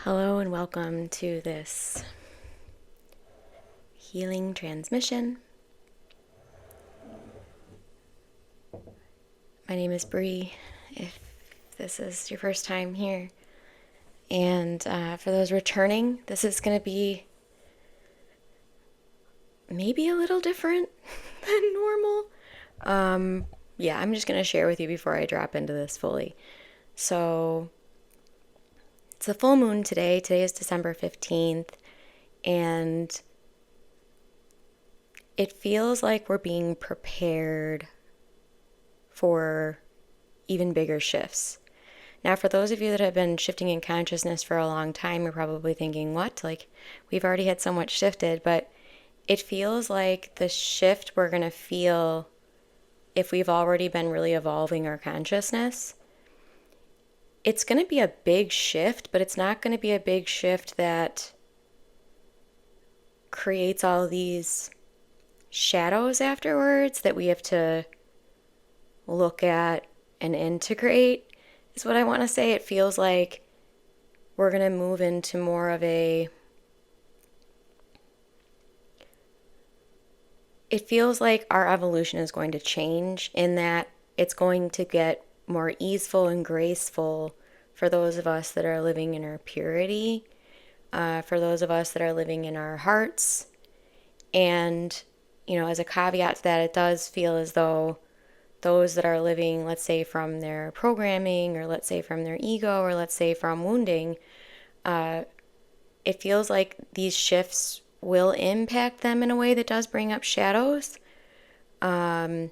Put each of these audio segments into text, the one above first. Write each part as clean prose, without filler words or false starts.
Hello and welcome to this healing transmission. My name is Bree, if this is your first time here. And for those returning, this is going to be maybe a little different than normal. I'm just going to share with you before I drop into this fully. So, it's a full moon today. Today is December 15th, and it feels like we're being prepared for even bigger shifts. Now, for those of you that have been shifting in consciousness for a long time, you're probably thinking, what? Like, we've already had so much shifted, but it feels like the shift we're going to feel if we've already been really evolving our consciousness. It's going to be a big shift, but it's not going to be a big shift that creates all these shadows afterwards that we have to look at and integrate, is what I want to say. It feels like we're going to move into more of it feels like our evolution is going to change in that it's going to get more easeful and graceful for those of us that are living in our purity, for those of us that are living in our hearts. And, as a caveat to that, it does feel as though those that are living, let's say, from their programming, or let's say from their ego, or let's say from wounding, it feels like these shifts will impact them in a way that does bring up shadows. And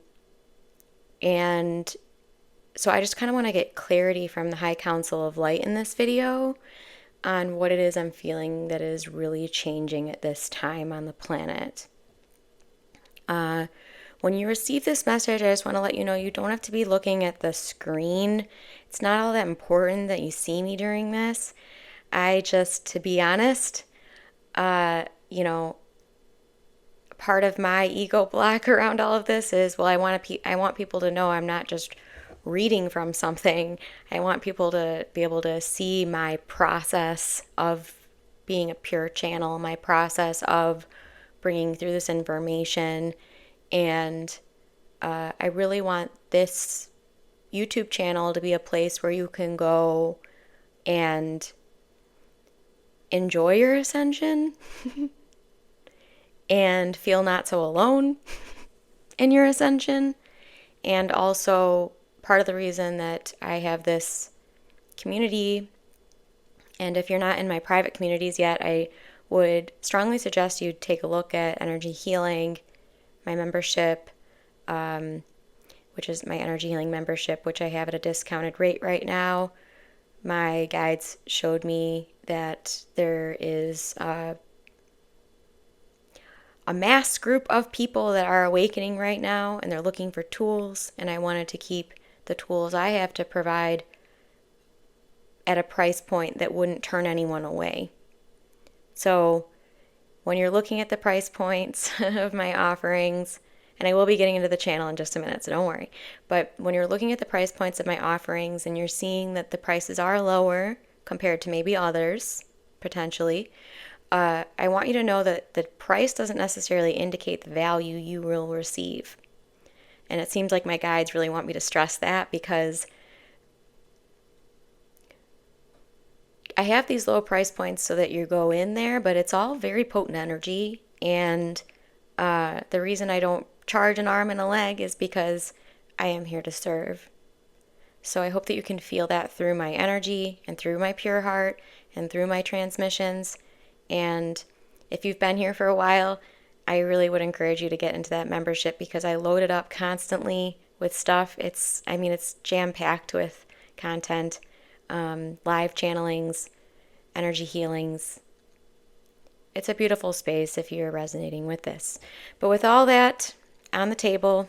so I just kind of want to get clarity from the High Council of Light in this video on what it is I'm feeling that is really changing at this time on the planet. When you receive this message, I just want to let you know you don't have to be looking at the screen. It's not all that important that you see me during this. To be honest, part of my ego block around all of this is, well, I want people to know I'm not just reading from something. I want people to be able to see my process of being a pure channel, my process of bringing through this information. And I really want this YouTube channel to be a place where you can go and enjoy your ascension and feel not so alone in your ascension. And also, part of the reason that I have this community, and if you're not in my private communities yet, I would strongly suggest you take a look at energy healing, my membership, which is my energy healing membership, which I have at a discounted rate right now. My guides showed me that there is a mass group of people that are awakening right now, and they're looking for tools, and I wanted to keep the tools I have to provide at a price point that wouldn't turn anyone away. So when you're looking at the price points of my offerings, and I will be getting into the channel in just a minute, so don't worry, but when you're looking at the price points of my offerings and you're seeing that the prices are lower compared to maybe others, potentially, I want you to know that the price doesn't necessarily indicate the value you will receive. And it seems like my guides really want me to stress that, because I have these low price points so that you go in there, but it's all very potent energy. And the reason I don't charge an arm and a leg is because I am here to serve. So I hope that you can feel that through my energy and through my pure heart and through my transmissions. And if you've been here for a while, I really would encourage you to get into that membership, because I load it up constantly with stuff. It's jam-packed with content, live channelings, energy healings. It's a beautiful space if you're resonating with this. But with all that on the table,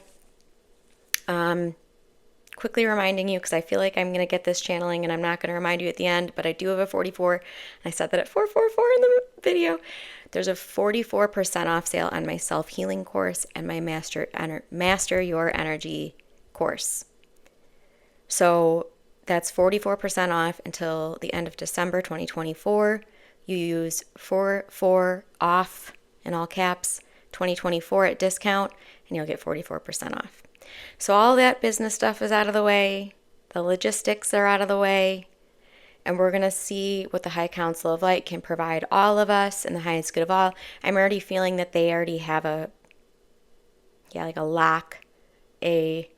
quickly reminding you, because I feel like I'm going to get this channeling and I'm not going to remind you at the end, but I do have a 44, and I said that at 444 in the video. There's a 44% off sale on my self-healing course and my Master Your Energy course. So That's 44% off until the end of December 2024. You use 44 off in all caps 2024 at discount, and you'll get 44% off. So all that business stuff is out of the way. The logistics are out of the way. And we're going to see what the High Council of Light can provide all of us in the highest good of all. I'm already feeling that they already have a lock, a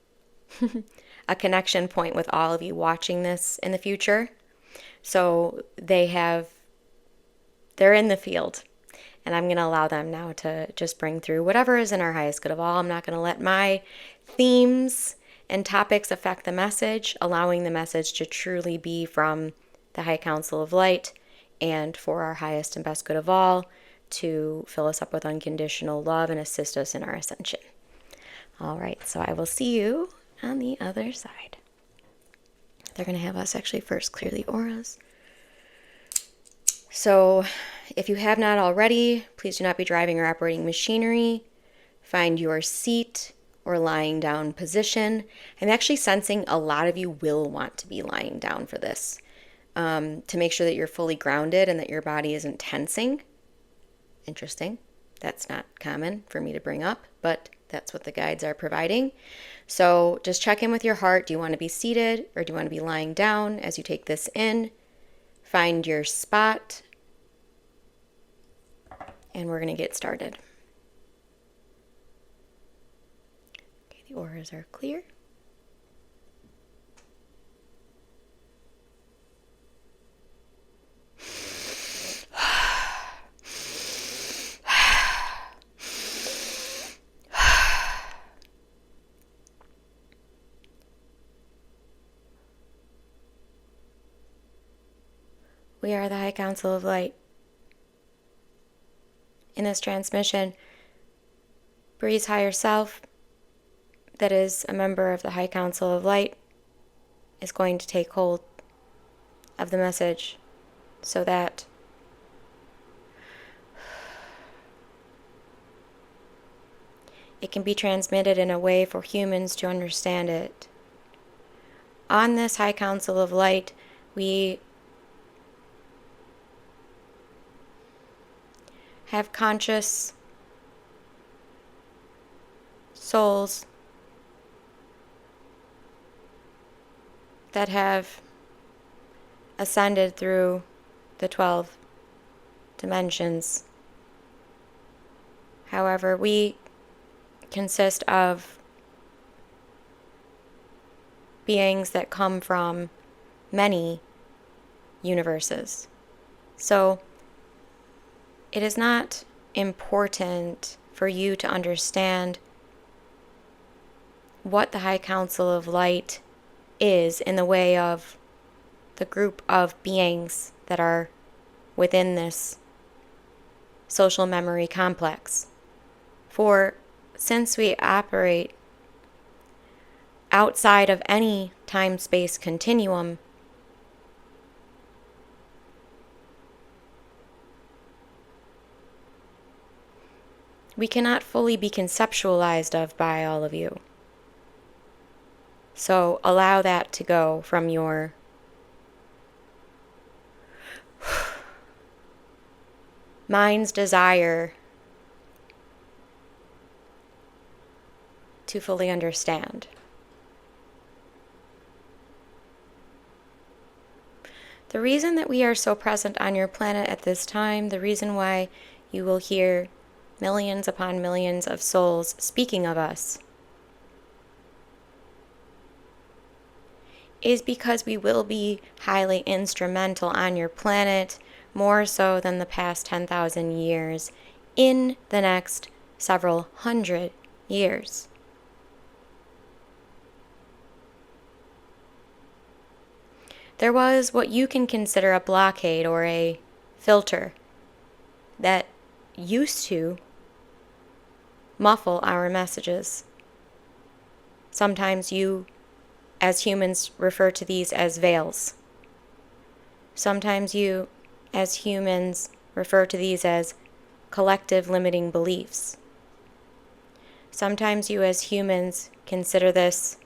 a connection point with all of you watching this in the future. So they're in the field, and I'm going to allow them now to just bring through whatever is in our highest good of all. I'm not going to let my themes and topics affect the message, allowing the message to truly be from the High Council of Light and for our highest and best good of all, to fill us up with unconditional love and assist us in our ascension. All right, so I will see you on the other side. They're going to have us actually first clear the auras. So if you have not already, please do not be driving or operating machinery. Find your seat or lying down position. I'm actually sensing a lot of you will want to be lying down for this, to make sure that you're fully grounded and that your body isn't tensing. Interesting. That's not common for me to bring up, but that's what the guides are providing. So just check in with your heart. Do you want to be seated or do you want to be lying down as you take this in? Find your spot. And we're going to get started. Okay, the auras are clear. We are the High Council of Light. In this transmission, Bree's higher self, that is a member of the High Council of Light, is going to take hold of the message so that it can be transmitted in a way for humans to understand it. On this High Council of Light, we have conscious souls that have ascended through the 12 dimensions. However, we consist of beings that come from many universes. So it is not important for you to understand what the High Council of Light is in the way of the group of beings that are within this social memory complex. For since we operate outside of any time-space continuum, we cannot fully be conceptualized of by all of you. So allow that to go from your mind's desire to fully understand. The reason that we are so present on your planet at this time, the reason why you will hear millions upon millions of souls speaking of us, is because we will be highly instrumental on your planet, more so than the past 10,000 years, in the next several hundred years. There was what you can consider a blockade or a filter that used to muffle our messages. Sometimes you, as humans, refer to these as veils. Sometimes you, as humans, refer to these as collective limiting beliefs. Sometimes you, as humans, consider this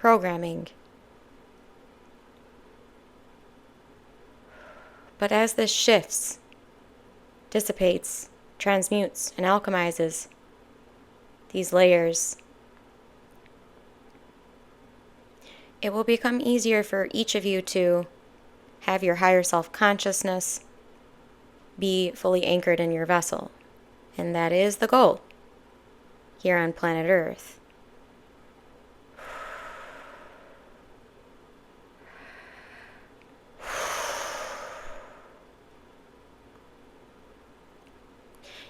programming. But as this shifts, dissipates, transmutes, and alchemizes these layers, it will become easier for each of you to have your higher self-consciousness be fully anchored in your vessel. And that is the goal here on planet Earth.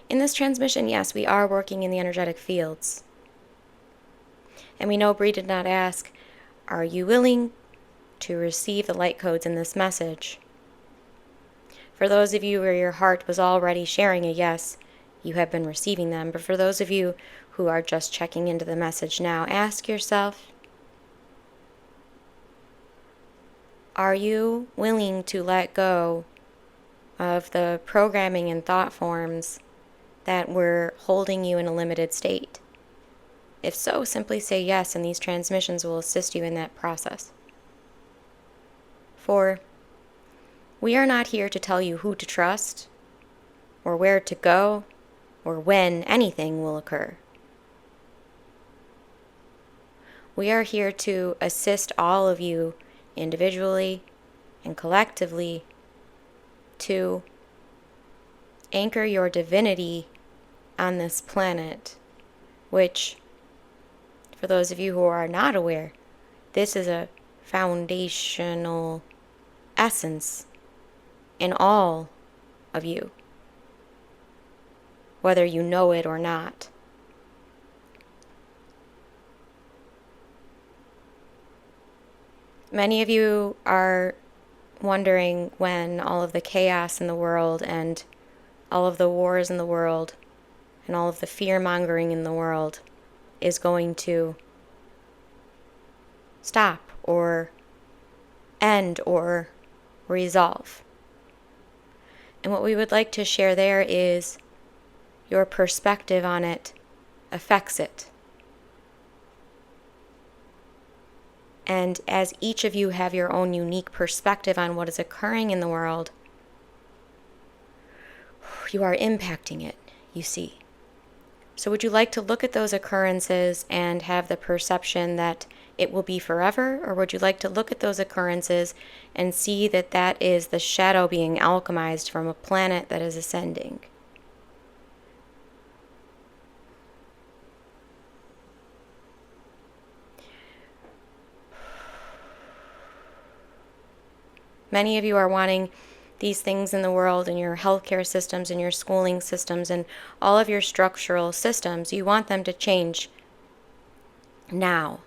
In this transmission, yes, we are working in the energetic fields. And we know Bree did not ask, are you willing to receive the light codes in this message? For those of you where your heart was already sharing a yes, you have been receiving them. But for those of you who are just checking into the message now, ask yourself, are you willing to let go of the programming and thought forms that were holding you in a limited state? If so, simply say yes, and these transmissions will assist you in that process. For we are not here to tell you who to trust, or where to go, or when anything will occur. We are here to assist all of you individually and collectively to anchor your divinity on this planet, which, for those of you who are not aware, this is a foundational essence in all of you, whether you know it or not. Many of you are wondering when all of the chaos in the world and all of the wars in the world and all of the fear-mongering in the world is going to stop or end or resolve. And what we would like to share there is your perspective on it affects it. And as each of you have your own unique perspective on what is occurring in the world, you are impacting it, you see. So would you like to look at those occurrences and have the perception that it will be forever? Or would you like to look at those occurrences and see that that is the shadow being alchemized from a planet that is ascending? Many of you are wanting these things in the world, in your healthcare systems, in your schooling systems, and all of your structural systems. You want them to change now.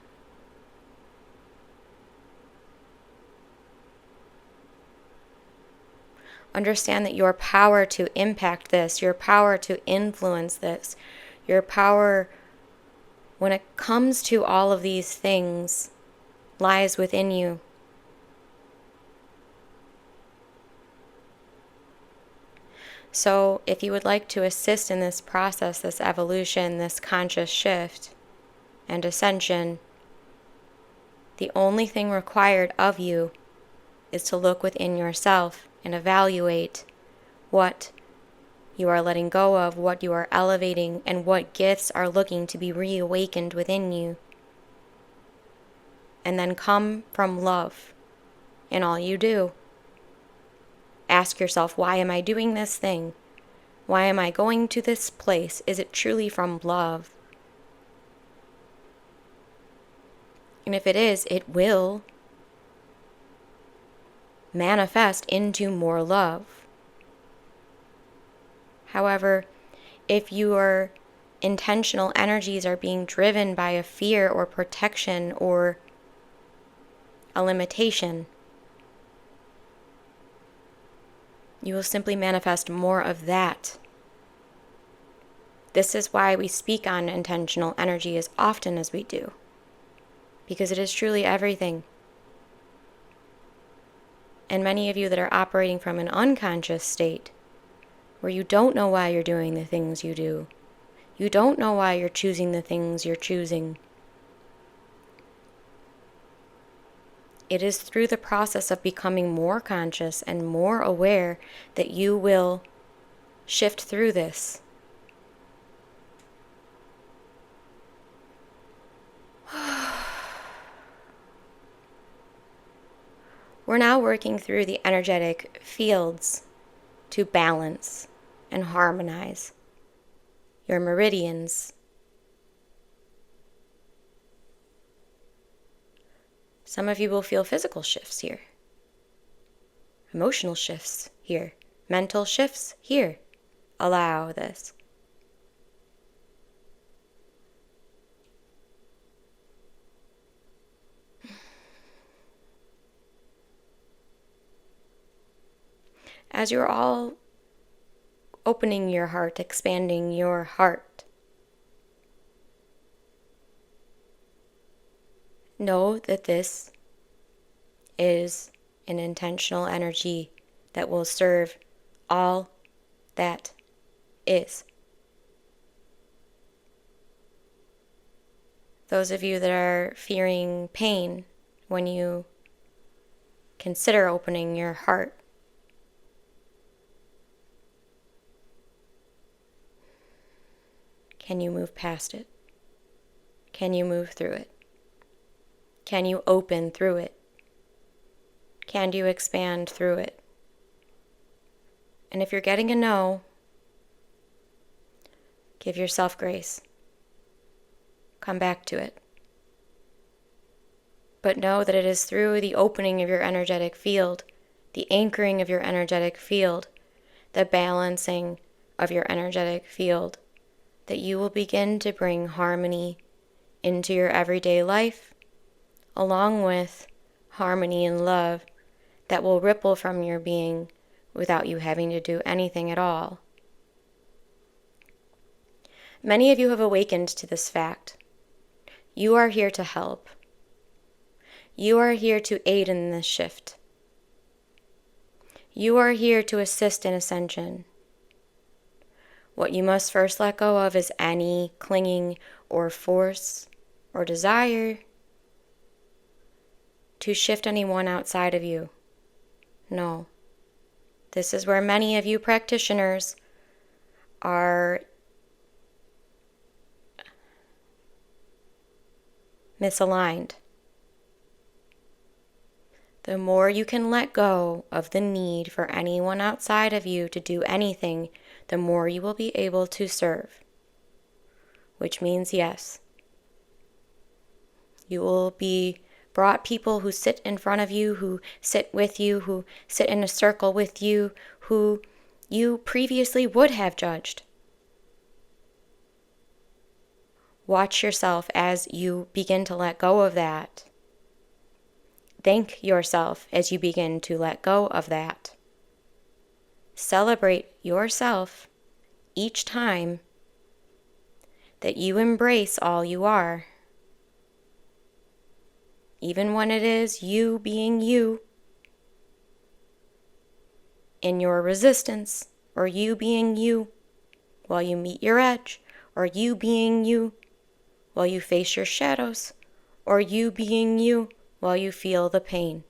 Understand that your power to impact this, your power to influence this, your power when it comes to all of these things lies within you. So if you would like to assist in this process, this evolution, this conscious shift and ascension, the only thing required of you is to look within yourself and evaluate what you are letting go of, what you are elevating, and what gifts are looking to be reawakened within you. And then come from love in all you do. Ask yourself, why am I doing this thing? Why am I going to this place? Is it truly from love? And if it is, it will manifest into more love. However, if your intentional energies are being driven by a fear or protection or a limitation, you will simply manifest more of that. This is why we speak on intentional energy as often as we do, because it is truly everything. And many of you that are operating from an unconscious state, where you don't know why you're doing the things you do, you don't know why you're choosing the things you're choosing, It is through the process of becoming more conscious and more aware that you will shift through this. We're now working through the energetic fields to balance and harmonize your meridians. Some of you will feel physical shifts here, emotional shifts here, mental shifts here. Allow this. As you're all opening your heart, expanding your heart, know that this is an intentional energy that will serve all that is. Those of you that are fearing pain when you consider opening your heart, can you move past it? Can you move through it? Can you open through it? Can you expand through it? And if you're getting a no, give yourself grace. Come back to it. But know that it is through the opening of your energetic field, the anchoring of your energetic field, the balancing of your energetic field, that you will begin to bring harmony into your everyday life, along with harmony and love that will ripple from your being without you having to do anything at all. Many of you have awakened to this fact. You are here to help. You are here to aid in this shift. You are here to assist in ascension. What you must first let go of is any clinging or force or desire to shift anyone outside of you. No. This is where many of you practitioners are misaligned. The more you can let go of the need for anyone outside of you to do anything, the more you will be able to serve. Which means, yes, you will be brought people who sit in front of you, who sit with you, who sit in a circle with you, who you previously would have judged. Watch yourself as you begin to let go of that. Thank yourself as you begin to let go of that. Celebrate yourself each time that you embrace all you are. Even when it is you being you in your resistance, or you being you while you meet your edge, or you being you while you face your shadows, or you being you while you feel the pain.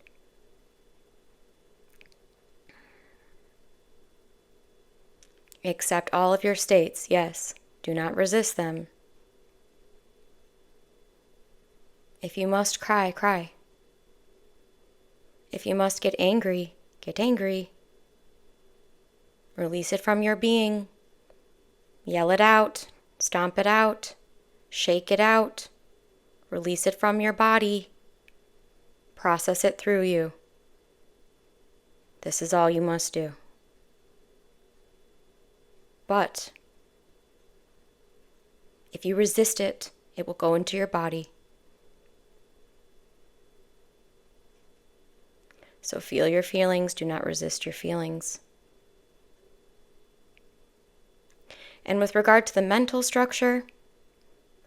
Accept all of your states, yes. Do not resist them. If you must cry, cry. If you must get angry, get angry. Release it from your being. Yell it out. Stomp it out. Shake it out. Release it from your body. Process it through you. This is all you must do. But if you resist it, it will go into your body. So feel your feelings. Do not resist your feelings. And with regard to the mental structure,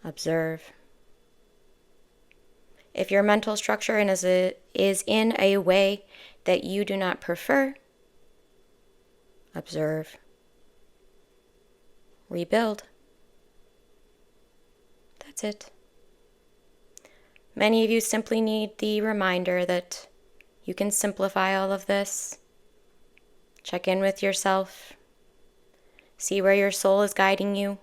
observe. If your mental structure is in a way that you do not prefer, observe. Rebuild. That's it. Many of you simply need the reminder that you can simplify all of this. Check in with yourself. See where your soul is guiding you.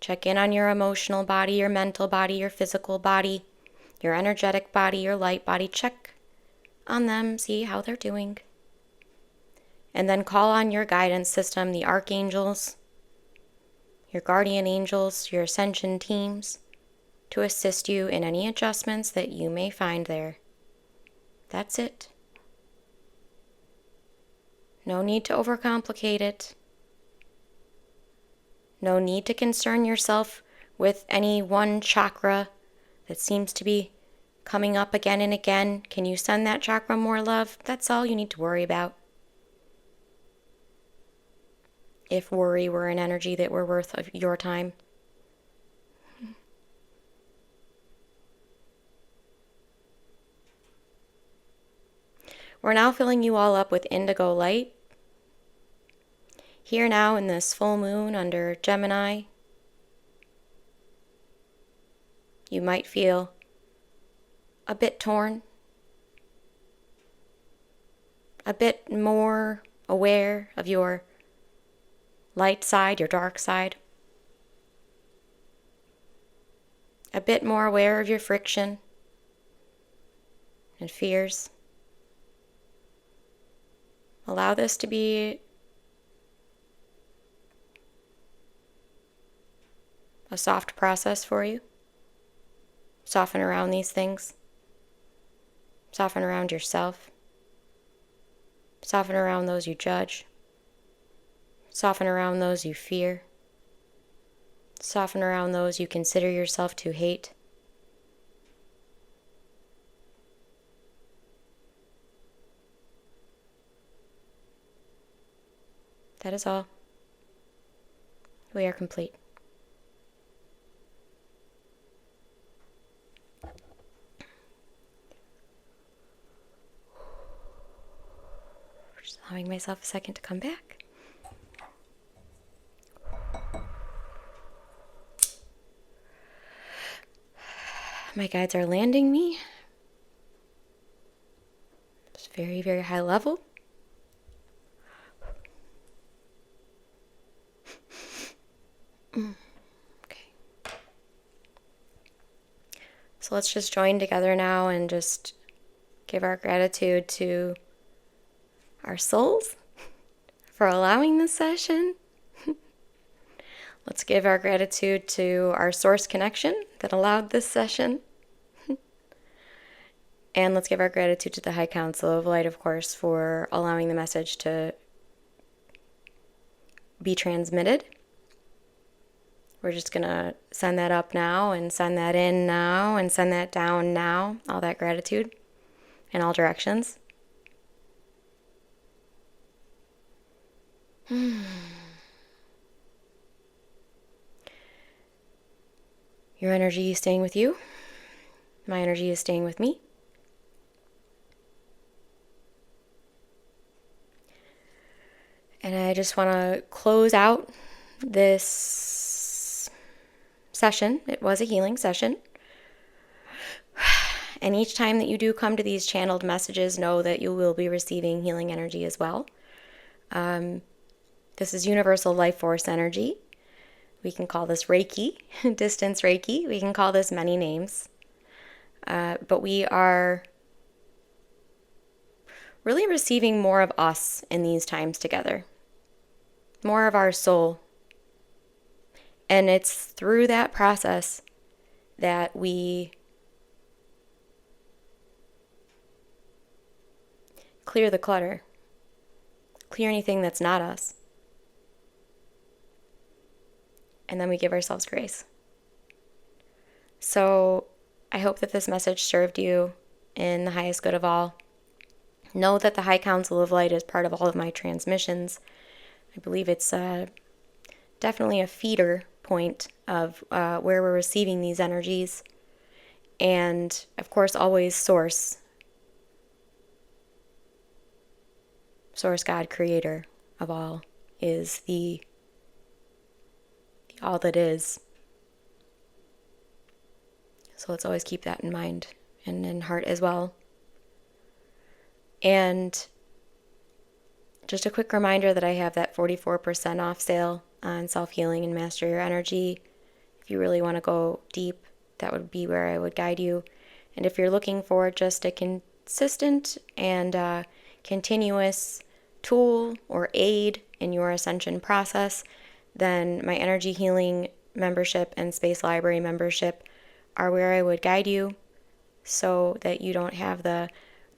Check in on your emotional body, your mental body, your physical body, your energetic body, your light body. Check on them, see how they're doing. And then call on your guidance system, the archangels, your guardian angels, your ascension teams, to assist you in any adjustments that you may find there. That's it. No need to overcomplicate it. No need to concern yourself with any one chakra that seems to be coming up again and again. Can you send that chakra more love? That's all you need to worry about. If worry were an energy that were worth of your time. We're now filling you all up with indigo light. Here now in this full moon under Gemini, you might feel a bit torn, a bit more aware of your light side, your dark side, a bit more aware of your friction and fears. Allow this to be a soft process for you. Soften around these things. Soften around yourself. Soften around those you judge. Soften around those you fear. Soften around those you consider yourself to hate. That is all. We are complete. Just allowing myself a second to come back. My guides are landing me. It's very, very high level. Okay. So let's just join together now and just give our gratitude to our souls for allowing this session. Let's give our gratitude to our source connection that allowed this session. And let's give our gratitude to the High Council of Light, of course, for allowing the message to be transmitted. We're just going to send that up now and send that in now and send that down now. All that gratitude in all directions. Your energy is staying with you. My energy is staying with me. And I just want to close out this session. It was a healing session. And each time that you do come to these channeled messages, know that you will be receiving healing energy as well. This is universal life force energy. We can call this Reiki, distance Reiki. We can call this many names. But we are really receiving more of us in these times together. More of our soul. And it's through that process that we clear the clutter. Clear anything that's not us. And then we give ourselves grace. So I hope that this message served you in the highest good of all. Know that the High Council of Light is part of all of my transmissions. I believe it's definitely a feeder point of where we're receiving these energies. And, of course, always Source. Source, God, Creator of all, is the all that is. So let's always keep that in mind and in heart as well. And just a quick reminder that I have that 44% off sale on self-healing and master your energy. If you really want to go deep, that would be where I would guide you. And if you're looking for just a consistent and continuous tool or aid in your ascension process, then my energy healing membership and space library membership are where I would guide you, so that you don't have the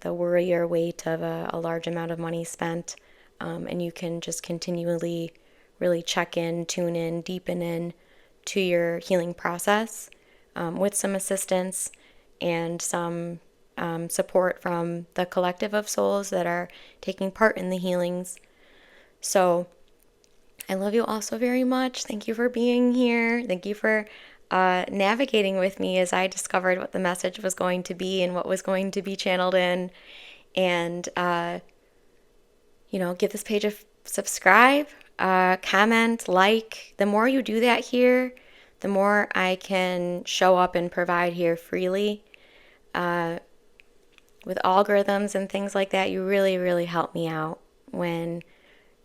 worry or weight of a large amount of money spent, and you can just continually really check in, tune in, deepen in to your healing process, with some assistance and some support from the collective of souls that are taking part in the healings. So I love you all so very much. Thank you for being here. Thank you for navigating with me as I discovered what the message was going to be and what was going to be channeled in. And, give this page a subscribe, comment, like. The more you do that here, the more I can show up and provide here freely. With algorithms and things like that, you really, really help me out when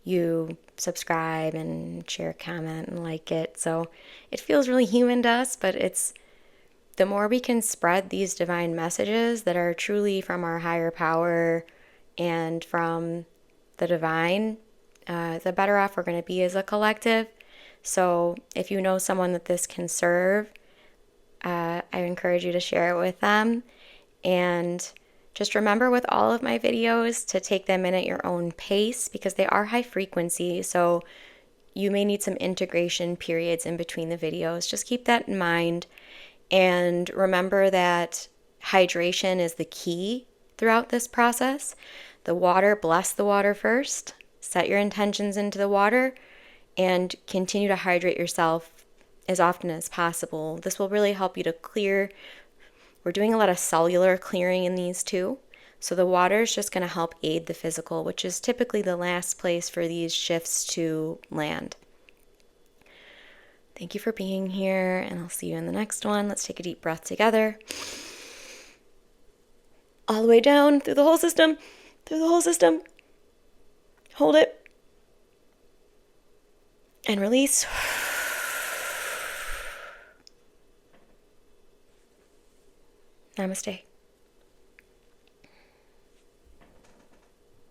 you subscribe and share, comment, and like it. So it feels really human to us, but it's the more we can spread these divine messages that are truly from our higher power and from the divine, the better off we're going to be as a collective. So if you know someone that this can serve, I encourage you to share it with them. And just remember with all of my videos to take them in at your own pace, because they are high frequency. So you may need some integration periods in between the videos. Just keep that in mind. And remember that hydration is the key throughout this process. The water, bless the water first. Set your intentions into the water and continue to hydrate yourself as often as possible. This will really help you to clear. We're doing a lot of cellular clearing in these too. So the water is just going to help aid the physical, which is typically the last place for these shifts to land. Thank you for being here, and I'll see you in the next one. Let's take a deep breath together. All the way down, through the whole system, through the whole system. Hold it. And release. Namaste.